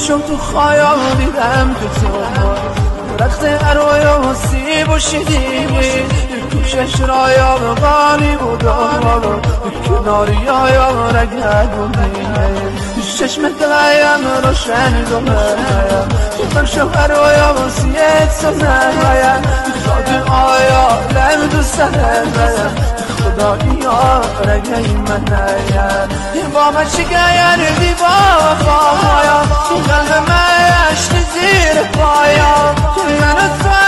شد تو خیال دیدم که تو درخت ارویا و سیب و شدیدی توشش رایا و غالی بود کناری یا رگل بودی چشم دلایم روشن دومه تو شوهر و یا وسیعت سنه خاطر آیا لم دوست خدایا رگی منه با من شگایر دیبا خواهایا قلب من عشق زیر پایا من